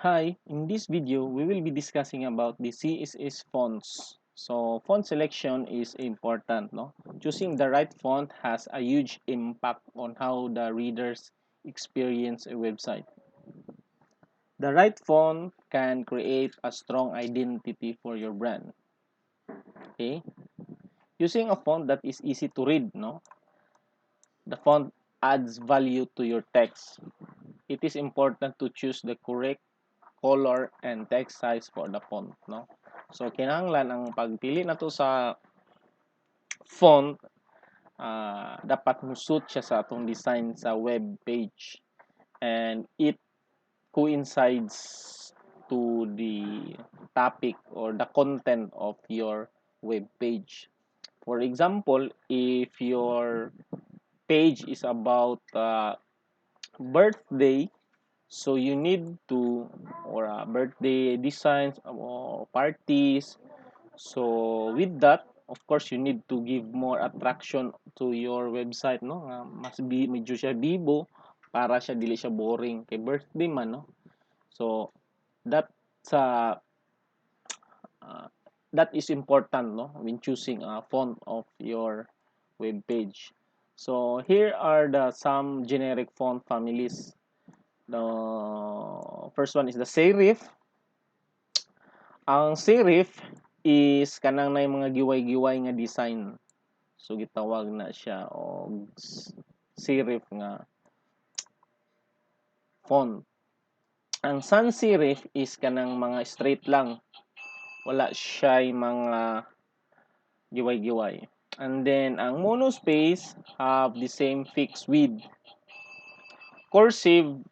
Hi, in this video, we will be discussing about the CSS fonts. So, font selection is important, no? Choosing the right font has a huge impact on how the readers experience a website. The right font can create a strong identity for your brand. Okay? Using a font that is easy to read, no? The font adds value to your text. It is important to choose the correct color and text size for the font, no? So kinahanglan ang pagpili nato sa font, dapat musuot siya sa atong design sa web page, and it coincides to the topic or the content of your web page. For example, if your page is about birthday, so you need to, or birthday designs or parties. So with that, of course, you need to give more attraction to your website, no? Mas medyo siya bibo para siya dili siya boring kay birthday man, no? So that's uh, that is important, no, when choosing a font of your web page. So here are the some generic font families. The first one is the serif. Ang serif is kanang nay mga giway-giway nga design. So gitawag na siya og serif nga font. Ang sans serif is kanang mga straight lang. Wala siya mga giway-giway. And then ang monospace have the same fixed width. Cursive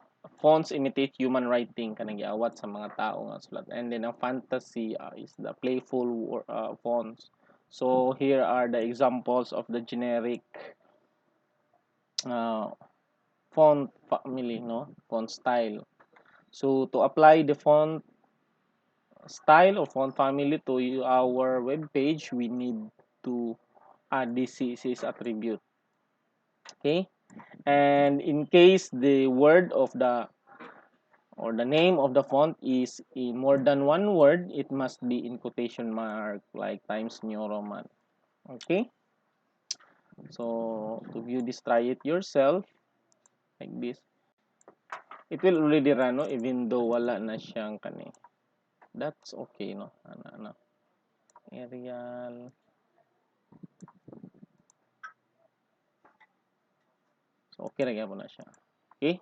fonts imitate human writing, kanang giawat sa mga tao nga sulat. And then ang fantasy is the playful fonts. So here are the examples of the generic uh, font family, no, font style. So to apply the font style or font family to our web page, we need to add this CSS attribute. Okay, and in case the word of the or the name of the font is in more than one word, it must be in quotation mark like Times New Roman. Okay, so to view this, try it yourself like this. It will already run, no, even though wala na siyang kani. That's okay, no? Ano. Arial. So okay ra gyapon na siya. Okay?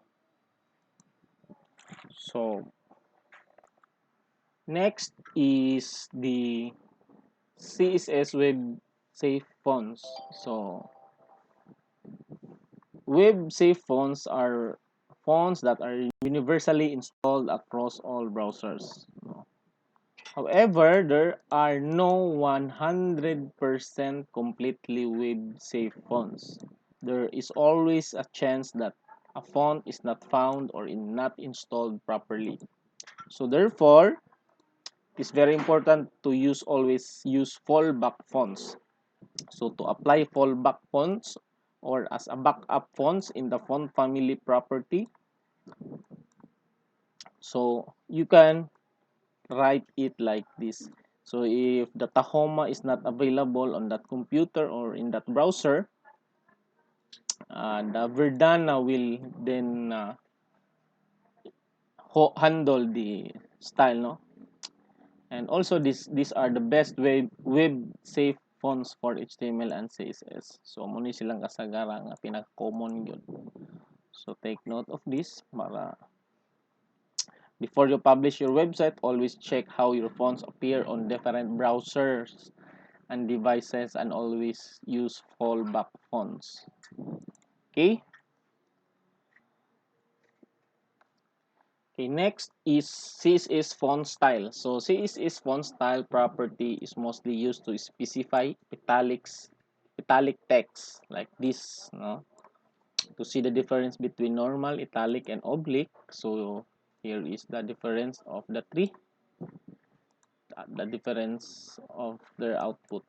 So next is the CSS web safe fonts. So web safe fonts are fonts that are universally installed across all browsers. However, there are no 100% completely web safe fonts. There is always a chance that a font is not found or not installed properly. So therefore, it's very important to always use fallback fonts. So to apply fallback fonts or as a backup fonts in the font family property, so you can write it like this. So if the Tahoma is not available on that computer or in that browser, the Verdana will then handle the style, no? And also these are the best web safe fonts for HTML and CSS. So mo ni silang kasagara nga pinaka-common yun. So take note of this para before you publish your website, always check how your fonts appear on different browsers and devices, and always use fallback fonts. Okay? Okay, next is CSS font style. So CSS font style property is mostly used to specify italic text like this, no? To see the difference between normal, italic, and oblique. So here is the difference of the three, the difference of their output.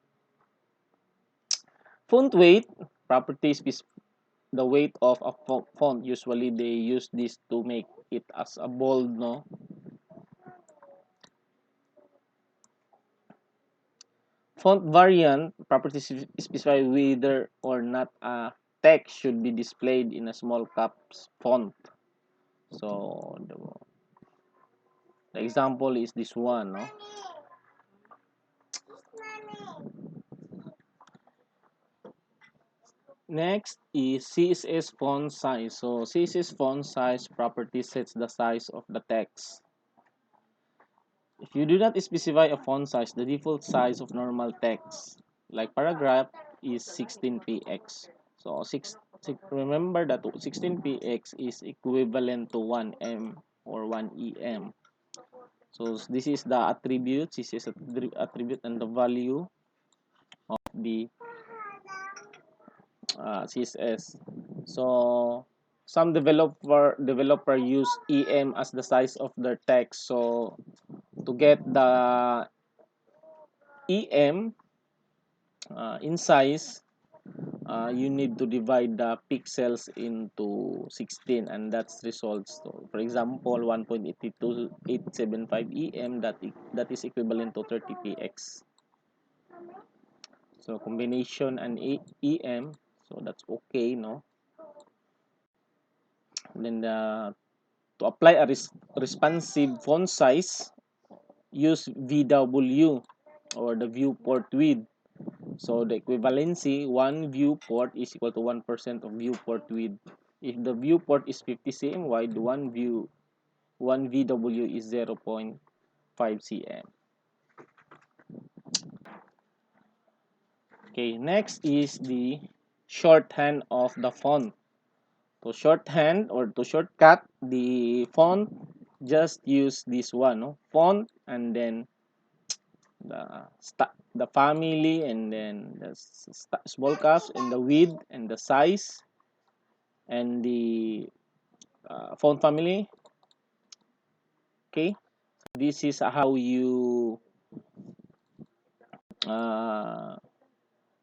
Font weight properties is the weight of a font. Usually they use this to make it as a bold, no, Font variant properties specify whether or not a text should be displayed in a small caps font. So the example is this one, no? Next is CSS font size. So CSS font size property sets the size of the text. If you do not specify a font size, the default size of normal text, like paragraph, is 16px. So remember that 16px is equivalent to 1m or 1em. So this is the attribute, this is attribute and the value of the CSS. So some developer use em as the size of their text. So to get the em in size, you need to divide the pixels into 16, and that's results. So for example, 1.82875 em, that is equivalent to 30px. So combination and em, so that's okay, no? Then to apply a responsive font size, use VW or the viewport width. So the equivalency, one viewport is equal to 1% of viewport width. If the viewport is 50 cm wide, one VW is 0.5 cm. Okay, next is the shorthand of the font. To shorthand or to shortcut the font, just use this one, no? Font, and then the family, and then the small caps, and the width and the size, and the font family. Okay, this is how you uh,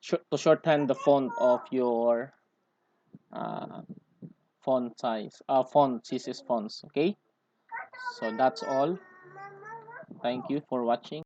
to shorthand the font of your uh, font CSS fonts. Okay, so that's all. Thank you for watching.